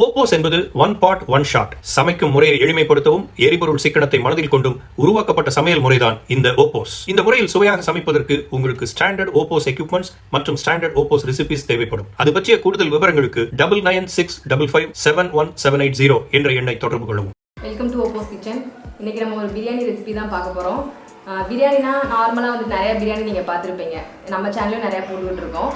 OPOS என்பது one pot one shot. சமைக்கும் முறையை எளிமைப்படுத்தவும் எரிபொருள் சிக்கனத்தை மனதில் கொண்டும் உருவாக்கப்பட்ட சமையல் முறைதான் இந்த OPOS. இந்த முறையில் சுவையாக சமைப்பதற்கு உங்களுக்கு ஸ்டாண்டர்ட் OPOS எக்யூப்மெண்ட்ஸ் மற்றும் ஸ்டாண்டர்ட் OPOS ரெசிபிஸ் தேவைப்படும். அது பற்றிய கூடுதல் விவரங்களுக்கு 9965557180 என்ற எண்ணை தொடர்பு கொள்ளவும். Welcome to OPOS kitchen. இன்னைக்கு நம்ம ஒரு பிரியாணி ரெசிபி தான் பார்க்க போகிறோம். பிரியாணினா நார்மலாக வந்து நிறைய பிரியாணி நீங்கள் பார்த்துருப்பீங்க. நம்ம சேனலும் நிறையா போட்டுக்கிட்டு இருக்கோம்.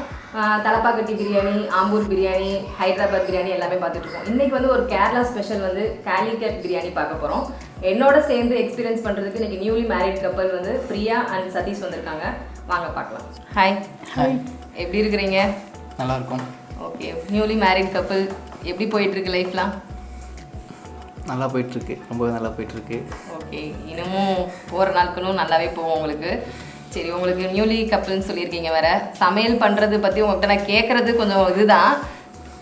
தலப்பாக்கட்டி பிரியாணி, ஆம்பூர் பிரியாணி, ஹைதராபாத் பிரியாணி எல்லாமே பார்த்துட்ருக்கோம். இன்றைக்கி வந்து ஒரு கேரளா ஸ்பெஷல் வந்து காலிகட் பிரியாணி பார்க்க போகிறோம். என்னோட சேர்ந்து எக்ஸ்பீரியன்ஸ் பண்ணுறதுக்கு இன்றைக்கி நியூலி மேரிட் கப்பல் வந்து பிரியா அண்ட் சதீஷ் வந்திருக்காங்க. வாங்க பார்க்கலாம். ஹாய் ஹாய், எப்படி இருக்கிறீங்க? நல்லாயிருக்கும். ஓகே, நியூலி மேரிட் கப்பல் எப்படி போயிட்டுருக்கு லைஃப்லாம்? நல்லா போயிட்டுருக்கு, ரொம்பவே நல்லா போயிட்டுருக்கு. ஓகே, இன்னமும் போகிற நாட்களும் நல்லாவே போவோம் உங்களுக்கு. சரி, உங்களுக்கு நியூலி கப்பல்னு சொல்லியிருக்கீங்க வேறு. சமையல் பண்ணுறது பற்றி உங்கள்கிட்ட நான் கேட்குறது கொஞ்சம் இதுதான்.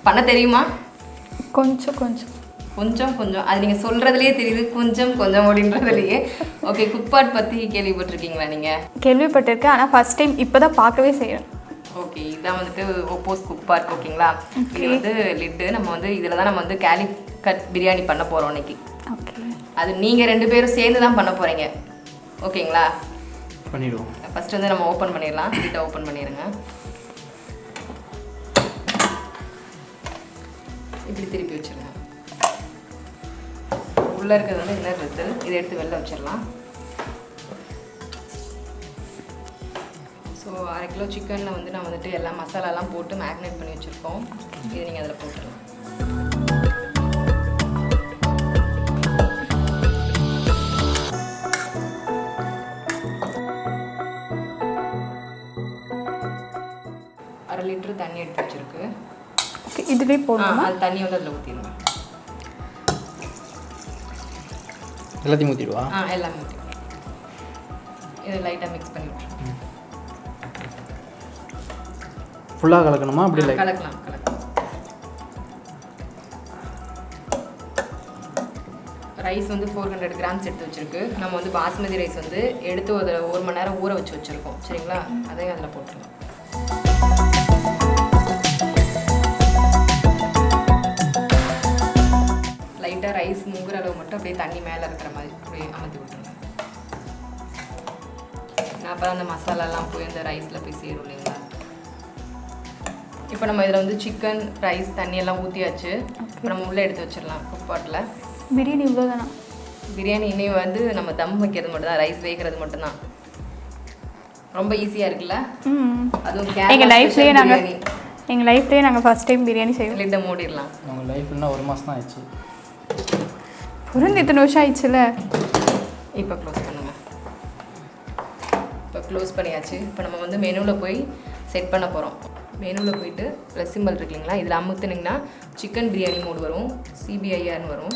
பண்ண தெரியுமா? கொஞ்சம் கொஞ்சம் கொஞ்சம் கொஞ்சம் அது நீங்கள் சொல்கிறதுலேயே தெரியுது, கொஞ்சம் கொஞ்சம் அப்படின்றதுலையே. ஓகே, குக்பாட் பற்றி கேள்விப்பட்டிருக்கீங்களா நீங்கள்? கேள்விப்பட்டிருக்கேன், ஆனால் ஃபஸ்ட் டைம் இப்போ தான் பார்க்கவே செய்கிறேன். ஓகே, இதான் வந்துட்டு OPOS குக்பாட். ஓகேங்களா, இது வந்து லிட்டு. நம்ம வந்து இதில் தான் நம்ம வந்து காலிகட் பிரியாணி பண்ண போகிறோம் இன்னைக்கு. ஓகே, அது நீங்கள் 2 பேரும் சேர்ந்து தான் பண்ண போகிறீங்க. ஓகேங்களா, பண்ணிவிடுவோம். ஃபஸ்ட்டு வந்து நம்ம ஓப்பன் பண்ணிடலாம். லிட்டை ஓப்பன் பண்ணிடுங்க. இப்படி திருப்பி வச்சிருங்க. உள்ளே இருக்கிறது வந்து இன்னர் வெசல். இதை எடுத்து வெளில வச்சிடலாம். ஸோ 1/2 கிலோ சிக்கனில் வந்து நான் வந்துட்டு எல்லா மசாலாலாம் போட்டு மேக்னேட் பண்ணி வச்சுருக்கோம். இதை நீங்கள் அதில் போட்டுடலாம். அரை லிட்டர் தண்ணி எடுத்து வச்சிருக்கு. ஓகே, இதுவே போடணும். அது தண்ணி வந்து அதில் ஊற்றிடுங்க. எல்லாத்தையும் ஊற்றிடுவா? எல்லாமே ஊற்றிடுங்க. இதை லைட்டாக மிக்ஸ் பண்ணி விட்டுருங்க. ஃபுல்லாக கலக்கணுமா? அப்படி இல்லை, கலக்கலாம் கலக்கலாம். ரைஸ் வந்து 400 கிராம்ஸ் எடுத்து வச்சுருக்கு. நம்ம வந்து பாஸ்மதி ரைஸ் வந்து எடுத்து ஒரு 1 மணி நேரம் ஊற வச்சு வச்சுருக்கோம். சரிங்களா, அதையும் அதில் போட்டுருங்க. லைட்டாக ரைஸ் மூங்குற அளவு மட்டும் அப்படியே தண்ணி மேலே இருக்கிற மாதிரி அப்படியே அமர்த்தி விட்டுருங்க. நான் அப்போ அந்த மசாலாலாம் போய் அந்த ரைஸில் போய் சேரும் இல்லைங்களா. இப்போ நம்ம இதில் வந்து சிக்கன், ரைஸ், தண்ணியெல்லாம் ஊற்றியாச்சு. இப்போ நம்ம உள்ளே எடுத்து வச்சிடலாம் குக்பாட்டில். பிரியாணி இவ்வளோ தானா? பிரியாணி இன்னும் வந்து நம்ம தம் வைக்கிறது மட்டும் தான், ரைஸ் வேகிறது மட்டும்தான். ரொம்ப ஈஸியாக இருக்குல்ல? அதுவும் எங்கள் லைஃப்லேயே நாங்கள் ஃபஸ்ட் டைம் பிரியாணி செய்வோம். லிட்டை மூடிடலாம். உங்கள் லைஃப்னா 1 மாதம் தான் ஆயிடுச்சு. புரிந்து இத்தனை வருஷம் ஆயிடுச்சுல. இப்போ க்ளோஸ் பண்ணுங்க. இப்போ க்ளோஸ் பண்ணியாச்சு. இப்போ நம்ம வந்து மெனுவில் போய் செட் பண்ண போகிறோம். மெனுவில் போயிட்டு ப்ளஸ் சிம்பிள் இருக்கு இல்லைங்களா, இதில் அமுத்துனிங்கன்னா சிக்கன் பிரியாணி மோடு வரும், CBIRன்னு வரும்.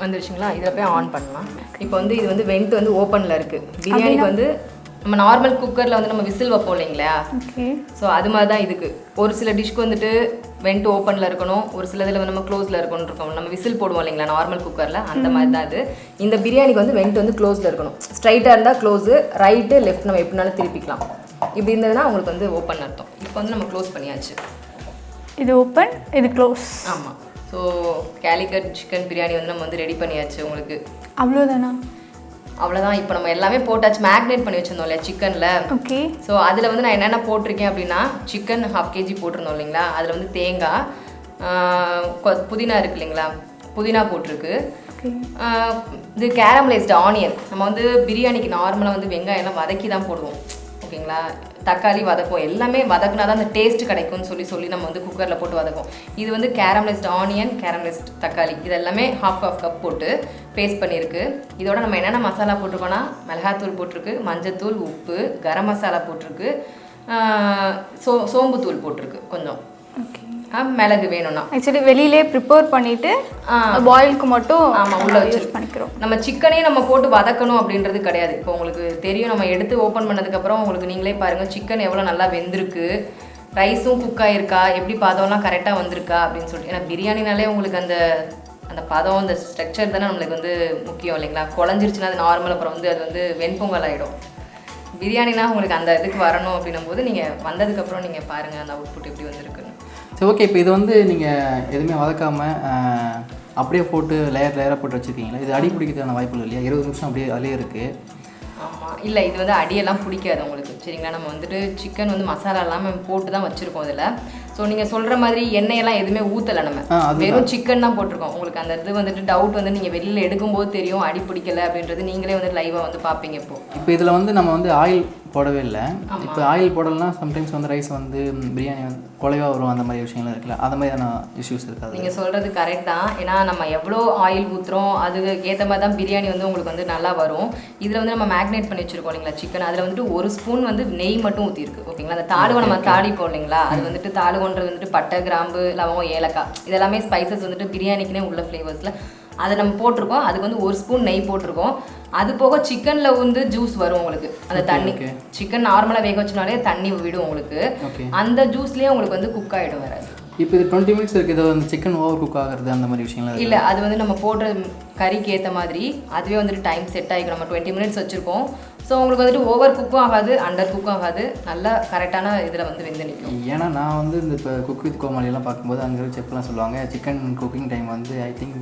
வந்துருச்சுங்களா, இதில் போய் ஆன் பண்ணலாம். இப்போ வந்து இது வந்து வெண்ட் வந்து ஓப்பனில் இருக்குது. பிரியாணிக்கு வந்து நம்ம நார்மல் குக்கரில் வந்து நம்ம விசில் வைப்போம் இல்லைங்களா. ஓகே, ஸோ அது மாதிரி தான் இதுக்கு. ஒரு சில டிஷ்க்கு வந்துட்டு வெண்ட் ஓப்பனில் இருக்கணும், ஒரு சில இதில் வந்து நம்ம க்ளோஸில் இருக்கணும் இருக்கோம். நம்ம விசில் போடுவோம் இல்லைங்களா நார்மல் குக்கரில், அந்த மாதிரி தான் இது. இந்த பிரியாணிக்கு வந்து வெண்ட் வந்து க்ளோஸில் இருக்கணும். ஸ்ட்ரைட்டாக இருந்தால் க்ளோஸு, ரைட்டு லெஃப்ட் நம்ம எப்படினாலும் திருப்பிக்கலாம். இப்படி இருந்ததுன்னா உங்களுக்கு வந்து ஓப்பன் அர்த்தம். இப்போ வந்து நம்ம க்ளோஸ் பண்ணியாச்சு. இது ஓப்பன், இது க்ளோஸ். ஆமாம். ஸோ காலிகட் சிக்கன் பிரியாணி வந்து நம்ம வந்து ரெடி பண்ணியாச்சு உங்களுக்கு. அவ்வளோதானா? அவ்வளோதான். இப்போ நம்ம எல்லாமே போட்டாச்சு. மேக்னேட் பண்ணி வச்சுருந்தோம் இல்லையா சிக்கனில். ஓகே. ஸோ அதில் வந்து நான் என்னென்ன போட்டிருக்கேன் அப்படின்னா, சிக்கன் 1/2 kg போட்டிருந்தோம் இல்லைங்களா, அதில் வந்து தேங்காய், புதினா இருக்கு இல்லைங்களா, புதினா போட்டிருக்கு. இது கேரமலைஸ்டு ஆனியன். நம்ம வந்து பிரியாணிக்கு நார்மலாக வந்து வெங்காயம்லாம் வதக்கி தான் போடுவோம். ஓகேங்களா, தக்காளி வதக்கும், எல்லாமே வதக்குனா தான் அந்த டேஸ்ட் கிடைக்கும்னு சொல்லி நம்ம வந்து குக்கரில் போட்டு வதக்கும். இது வந்து கேரமலைஸ்டு ஆனியன், கேரமலைஸ்டு தக்காளி, இது எல்லாமே 1/2 கப் போட்டு பேஸ்ட் பண்ணியிருக்கு. இதோட நம்ம என்னென்ன மசாலா போட்டிருக்கோன்னா, மிளகாத்தூள் போட்டிருக்கு, மஞ்சத்தூள், உப்பு, கரம் மசாலா போட்டிருக்கு, சோம்புத்தூள் போட்டிருக்கு கொஞ்சம். ஓகே, மிளகு வேணும்னா. ஆக்சுவலி வெளியிலே ப்ரிப்பேர் பண்ணிவிட்டு பாயிலுக்கு மட்டும் உள்ளே யூஸ் பண்ணிக்கிறோம். நம்ம சிக்கனையும் நம்ம போட்டு வதக்கணும் அப்படின்றது கிடையாது. இப்போ உங்களுக்கு தெரியும், நம்ம எடுத்து ஓப்பன் பண்ணதுக்கப்புறம் உங்களுக்கு நீங்களே பாருங்கள் சிக்கன் எவ்வளோ நல்லா வெந்திருக்கு, ரைஸும் குக் ஆகிருக்கா, எப்படி பதம்லாம் கரெக்டாக வந்திருக்கா அப்படின்னு சொல்லிட்டு. ஏன்னா பிரியாணினாலே உங்களுக்கு அந்த பதம், அந்த ஸ்ட்ரக்சர் தானே நம்மளுக்கு வந்து முக்கியம் இல்லைங்களா. குழஞ்சிருச்சுன்னா அது நார்மல், அப்புறம் வந்து அது வந்து வெண்பொங்கல் ஆகிடும். பிரியாணினா உங்களுக்கு அந்த இதுக்கு வரணும் அப்படின்னும் போது நீங்கள் வந்ததுக்கப்புறம் நீங்கள் பாருங்கள் அந்த அவுட்புட் எப்படி வந்திருக்குன்னு. சரி ஓகே, இப்போ இது வந்து நீங்கள் எதுவுமே வதக்காமல் அப்படியே போட்டு லேயராக போட்டு வச்சுருக்கீங்களா? இது அடி பிடிக்கிறதுக்கான வாய்ப்பு இல்லையா? 20 நிமிஷம் அப்படியே அதிலே இருக்குது. ஆமாம், இல்லை இது வந்து அடியெல்லாம் பிடிக்காது உங்களுக்கு. சரிங்களா, நம்ம வந்துட்டு சிக்கன் வந்து மசாலா எல்லாமே போட்டு தான் வச்சுருக்கோம் இதில். ஸோ நீங்கள் சொல்கிற மாதிரி எண்ணெயெல்லாம் எதுவுமே ஊற்றலை, நம்ம வெறும் சிக்கன் தான் போட்டிருக்கோம். உங்களுக்கு அந்த இது வந்துட்டு டவுட் வந்து நீங்கள் வெளியில் எடுக்கும்போது தெரியும் அடி பிடிக்கலை அப்படின்றது. நீங்களே வந்து லைவாக வந்து பார்ப்பீங்க. இப்போ இதில் வந்து நம்ம வந்து ஆயில் போடவே இல்லை. இப்போ ஆயில் போடலைன்னா சம்டைம்ஸ் வந்து ரைஸ் வந்து பிரியாணி வந்து குலைவாக வரும், அந்த மாதிரி விஷயங்கள்லாம் இருக்குல்ல, அந்த மாதிரியான இஷ்யூஸ் இருக்காது. நீங்கள் சொல்கிறது கரெக்ட் தான். ஏன்னா நம்ம எவ்வளோ ஆயில் ஊற்றுறோம் அதுக்கு ஏற்ற மாதிரி தான் பிரியாணி வந்து உங்களுக்கு வந்து நல்லா வரும். இதில் வந்து நம்ம மேக்னேட் பண்ணி வச்சுருக்கோம் இல்லைங்களா சிக்கன், அதில் வந்துட்டு 1 ஸ்பூன் வந்து நெய் மட்டும் ஊற்றிருக்கு. ஓகேங்களா, அந்த தாளுவை நம்ம தாளிப்போம் இல்லைங்களா, அது வந்துட்டு தாளுவன்றது வந்துட்டு பட்டை, கிராம்பு, லவங்கம், ஏலக்காய் இதெல்லாமே ஸ்பைசஸ் வந்துட்டு பிரியாணிக்குனே உள்ள ஃப்ளேவர்ஸில் அதை நம்ம போட்டிருக்கோம். அதுக்கு வந்து 1 ஸ்பூன் நெய் போட்டிருக்கோம். அது போக சிக்கனில் வந்து ஜூஸ் வரும் உங்களுக்கு, அந்த தண்ணி. சிக்கன் நார்மலாக வேக வச்சுனாலே தண்ணி விடும் உங்களுக்கு, அந்த ஜூஸ்லேயே உங்களுக்கு வந்து குக் ஆகிடும். வராது. இப்போ இது 20 மினிட்ஸ் இருக்குது. இது வந்து சிக்கன் ஓவர் குக் ஆகிறது அந்த மாதிரி விஷயங்கள் இல்லை, அது வந்து நம்ம போடுற கறிக்கு ஏற்ற மாதிரி அதுவே வந்துட்டு டைம் செட் ஆகிக்கும். நம்ம 20 மினிட்ஸ் வச்சுருக்கோம். ஸோ உங்களுக்கு வந்துட்டு ஓவர் குக்கும் ஆகாது, அண்டர் குக்கும் ஆகாது, நல்லா கரெக்டான இதில் வந்து வெந்து நிற்கும். ஏன்னா நான் வந்து இந்த இப்போ குக் வித் கோமாளியெல்லாம் பார்க்கும்போது அங்கே செஃப்லாம் சொல்லுவாங்க சிக்கன் குக்கிங் டைம் வந்து I think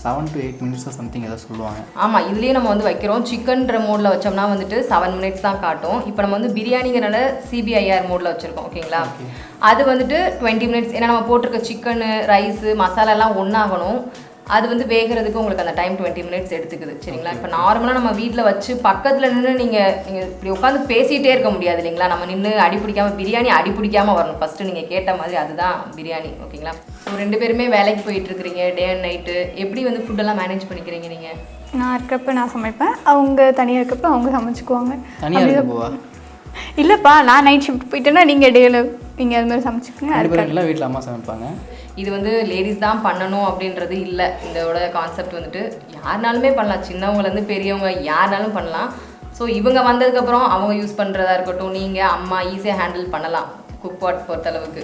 7 to 8 minutes something ஏதாவது சொல்லுவாங்க. ஆமாம், இதுலேயே நம்ம வந்து வைக்கிறோம். சிக்கன்ற மோடில் வச்சோம்னா வந்துட்டு 7 மினிட்ஸ் தான் காட்டும். இப்போ நம்ம வந்து பிரியாணிங்கிறனால CBIR மோடில் வச்சுருக்கோம். ஓகேங்களா, அது வந்துட்டு 20 மினிட்ஸ். ஏன்னா நம்ம போட்டிருக்க சிக்கனு, ரைஸு, மசாலாலாம் ஒன்றாகணும். அது வந்து வேகிறதுக்கு உங்களுக்கு அந்த டைம் 20 மினிட்ஸ் எடுத்துக்குது. சரிங்களா, இப்போ நார்மலாக நம்ம வீட்டில் வச்சு பக்கத்தில் நின்று நீங்கள் இப்படி உட்காந்து பேசிகிட்டே இருக்க முடியாது இல்லைங்களா. நம்ம நின்று அடி பிடிக்காமல் பிரியாணி அடி பிடிக்காமல் வரணும். ஃபஸ்ட்டு நீங்கள் கேட்ட மாதிரி அதுதான் பிரியாணி. ஓகேங்களா, ஸோ 2 பேருமே வேலைக்கு போயிட்டுருக்கிறீங்க, டே அண்ட் நைட்டு. எப்படி வந்து ஃபுட்டெல்லாம் மேனேஜ் பண்ணிக்கிறீங்க நீங்கள்? நான் இருக்கப்போ நான் சமைப்பேன், அவங்க தனியாக இருக்கப்போ அவங்க சமைச்சிக்குவாங்க. தனியாக இல்லைப்பா, நான் நைட் ஷிஃப்ட் போயிட்டேன்னா நீங்கள் டேயில் நீங்கள் அது மாதிரி சமைச்சிக்கோங்க. எல்லாம் வீட்டில் அம்மா சமைப்பாங்க. இது வந்து லேடிஸ் தான் பண்ணணும் அப்படின்றது இல்லை. இதோட கான்செப்ட் வந்துட்டு யாருனாலுமே பண்ணலாம், சின்னவங்கலேருந்து பெரியவங்க யாருனாலும் பண்ணலாம். ஸோ இவங்க வந்ததுக்கப்புறம் அவங்க யூஸ் பண்ணுறதா இருக்கட்டும், நீங்கள் அம்மா ஈஸியாக ஹேண்டில் பண்ணலாம் குக் பாட் பொறுத்தளவுக்கு.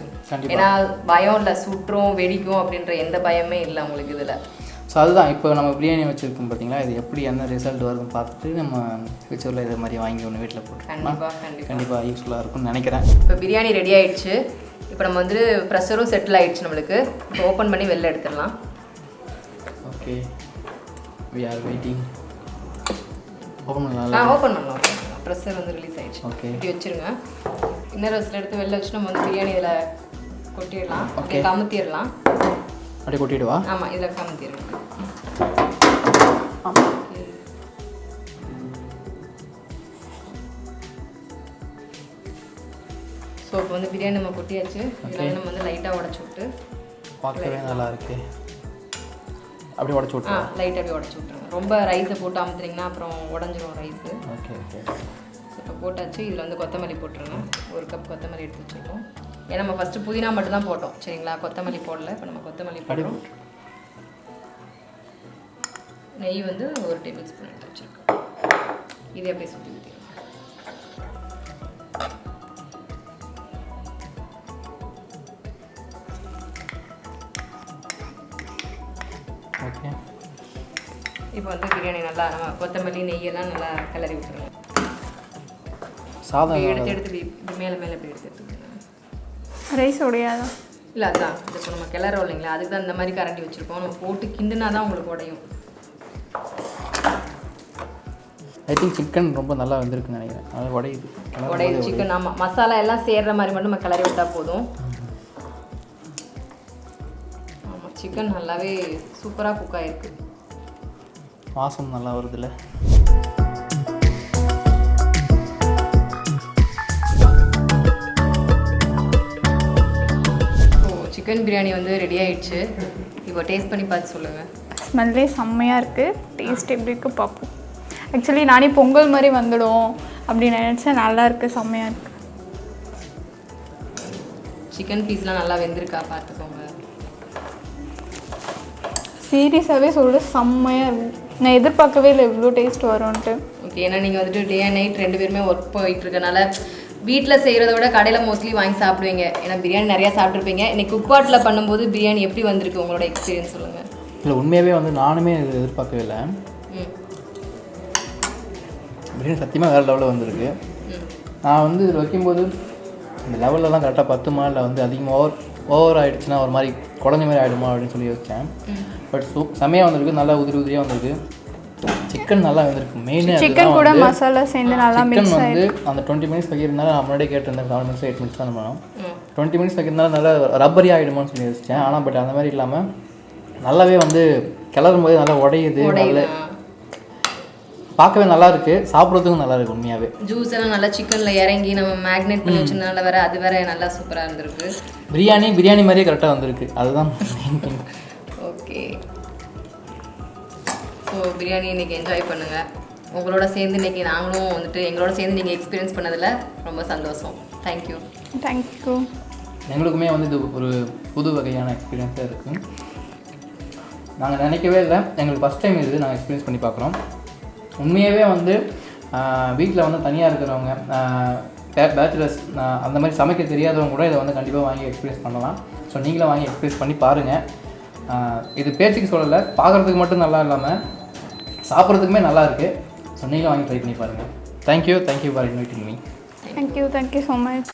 ஏன்னா பயம் இல்லை, சுற்றும் வெடிக்கும் அப்படின்ற எந்த பயமே இல்லை உங்களுக்கு இதில். ஸோ அதுதான் இப்போ நம்ம பிரியாணி வச்சுருக்கோம் பார்த்தீங்களா, இது எப்படி என்ன ரிசல்ட் வருதுன்னு பார்த்துட்டு நம்ம ஃபியூச்சரில் இது மாதிரி வாங்கி ஒன்று வீட்டில் போட்டுருக்கோம். கண்டிப்பாக யூஸ்ஃபுல்லாக இருக்கும்னு நினைக்கிறேன். இப்போ பிரியாணி ரெடி ஆகிடுச்சு. இப்போ நம்ம வந்து ப்ரெஷரும் செட்டில் ஆகிடுச்சு நம்மளுக்கு. இப்போ ஓப்பன் பண்ணி வெளில எடுத்துடலாம். Okay, we are waiting. Open பண்ணலாம். ஓப்பன் பண்ணலாம். ப்ரெஷர் வந்து ரிலீஸ் ஆகிடுச்சு. ஓகே, இப்படி வச்சுருங்க. இன்னொரு வயசில் எடுத்து வெளில வச்சு நம்ம வந்து பிரியாணி இதில் கொட்டிடலாம். ஓகே, கமுத்திடலாம். அப்படியே கொட்டிடுவா? ஆமாம், இதில் கமுத்திடலாம். ஸோ இப்போ வந்து பிரியாணி நம்ம கொட்டியாச்சு. இதில் நம்ம வந்து லைட்டாக உடச்சி விட்டு, பார்க்கவே நல்லா இருக்கு. அப்படியே உடச்சி விட்டு லைட்டாக அப்படியே உடச்சி விட்டுருங்க. ரொம்ப ரைஸை போட்டு அமுத்துனீங்கன்னா அப்புறம் உடஞ்சிரும் ரைஸு. ஓகே ஓகே, இப்போ போட்டாச்சு. இதில் வந்து கொத்தமல்லி போட்டுருங்க. 1 கப் கொத்தமல்லி எடுத்து வச்சுருக்கோம். ஏன்னா நம்ம ஃபஸ்ட்டு புதினா மட்டும் தான் போட்டோம். சரிங்களா, கொத்தமல்லி போடல. இப்போ நம்ம கொத்தமல்லி போடுறோம். நெய் வந்து 1 டேபிள் ஸ்பூன் எடுத்து வச்சுருக்கோம். இதே அப்படியே சுற்றி ஊற்றிடுங்க. ஓகே, இப்போ வந்து பிரியாணி நல்லா நம்ம கொத்தமல்லி நெய்யெல்லாம் நல்லா கிளறி விட்டுருங்க. சாதம் எடுத்து இது மேலே இப்படி எடுத்துருங்க. ரைஸ் உடையாதான்? இல்லை, அதுதான் இப்போ நம்ம கிளறோம் இல்லைங்களா, அதுக்கு தான் இந்த மாதிரி கரண்டி வச்சுருக்கோம். நம்ம போட்டு கிண்டுனா தான் உங்களுக்கு உடையும். ஐ திங்க் சிக்கன் ரொம்ப நல்லா வந்திருக்குன்னு நினைக்கிறேன். அது உடையுது சிக்கன். ஆமாம், மசாலா எல்லாம் சேர்கிற மாதிரி மட்டும் நம்ம கிளறி விட்டால் போதும். ஆமாம், சிக்கன் நல்லாவே சூப்பராக குக் ஆகிருக்கு. வாசம் நல்லா வருதுல்ல. சிக்கன் பிரியாணி வந்து ரெடி ஆகிடுச்சு. இப்போ டேஸ்ட் பண்ணி பார்த்து சொல்லுங்கள். ஸ்மெல்லே செம்மையாக இருக்குது. டேஸ்ட் எப்படி இருக்குது பார்ப்போம். ஆக்சுவலி நானே பொங்கல் மாதிரி வந்துடும் அப்படின்னு நினச்சேன். நல்லா இருக்குது, செம்மையாக இருக்குது. சிக்கன் பீஸ்லாம் நல்லா வெந்திருக்கா பார்த்துக்கோங்க. சீரியஸாகவே சொல்ல செம்மையாக இருக்கும். நான் எதிர்பார்க்கவே இல்லை இவ்வளோ டேஸ்ட் வரும்ன்ட்டு. ஓகே, ஏன்னா நீங்கள் வந்துட்டு டே அண்ட் நைட் 2 பேருமே ஒர்க் போயிட்டுருக்கனால வீட்டில் செய்கிறத விட கடையில் மோஸ்ட்லி வாங்கி சாப்பிடுவீங்க. ஏன்னா பிரியாணி நிறையா சாப்பிட்ருப்பீங்க. இன்னைக்கு குக்பாட்டில் பண்ணும்போது பிரியாணி எப்படி வந்திருக்கு உங்களோட எக்ஸ்பீரியன்ஸ் சொல்லுங்கள். இல்லை, உண்மையாகவே வந்து நானுமே எதிர்பார்க்கவே இல்லை. பிரியாணி சத்தியமாக வேறு லெவலில் வந்திருக்கு. நான் வந்து இதில் வைக்கும்போது இந்த லெவல்லலாம் கரெக்டாக பத்துமா இல்லை வந்து அதிகமாக ஓவர் ஆகிடுச்சுன்னா ஒரு மாதிரி குழஞ்ச மாதிரி ஆகிடுமா அப்படின்னு சொல்லி யோசித்தேன். பட் செமையாக வந்திருக்கு, நல்லா உதிரியாக வந்திருக்கு. சிக்கன் நல்லா வந்திருக்கு. மெயினே சிக்கன் கூட மசாலா சேர்ந்து நல்லா மிக்ஸ் சிக்கன் வந்து அந்த 20 மினிட்ஸ் வைக்கிறதுனால நான் முன்னாடியே கேட்டிருந்தேன் 7 மினிட்ஸ் 8 மினிட்ஸ் தான் பண்ணோம். 20 மினிட்ஸ் வைக்கிறதுனால நல்லா ரப்பரி ஆகிடுமான்னு சொல்லி யோசித்தேன். ஆனால் பட் அந்த மாதிரி இல்லாமல் நல்லாவே வந்து கிளறும் போது நல்லா உடையுது, நல்ல பார்க்கவே நல்லா இருக்கு, சாப்பிட்றதுக்கும் நல்லா இருக்கு. உண்மையாகவே ஜூஸ் எல்லாம் நல்லா சிக்கன்ல இறங்கி நம்ம மேக்னேட் பண்ணி வச்சிருந்தனால வேற அது வேற நல்லா சூப்பரா இருந்திருக்கு. பிரியாணி மாதிரியே கரெக்டாக வந்திருக்கு. அதுதான் main thing. Okay, so biryani இன்னைக்கு என்ஜாய் பண்ணுங்க. உங்களோட சேர்ந்து இன்னைக்கு நாங்களும் வந்துட்டு எங்களோட சேர்ந்து நீங்கள் எக்ஸ்பீரியன்ஸ் பண்ணதில் ரொம்ப சந்தோஷம். தேங்க்யூ. தேங்க்யூ. எங்களுக்குமே வந்து இது ஒரு புது வகையான எக்ஸ்பீரியன்ஸாக இருக்குது. நாங்கள் நினைக்கவே இல்லை, எங்களுக்கு ஃபஸ்ட் டைம் இது நாங்கள் எக்ஸ்பீரியன்ஸ் பண்ணி பார்க்குறோம். உண்மையாகவே வந்து வீட்டில் வந்து தனியாக இருக்கிறவங்க, பேச்சுலர்ஸ், அந்த மாதிரி சமைக்க தெரியாதவங்க கூட இதை வந்து கண்டிப்பாக வாங்கி எக்ஸ்பீரியன்ஸ் பண்ணலாம். ஸோ நீங்களும் வாங்கி எக்ஸ்பீரியன்ஸ் பண்ணி பாருங்கள். இது பேச்சுக்கு சொல்லலை, பார்க்குறதுக்கு மட்டும் நல்லா இல்லாமல் சாப்பிட்றதுக்குமே நல்லா இருக்குது. ஸோ நீங்களும் வாங்கி ட்ரை பண்ணி பாருங்கள். Thank you for inviting me. Thank you so much.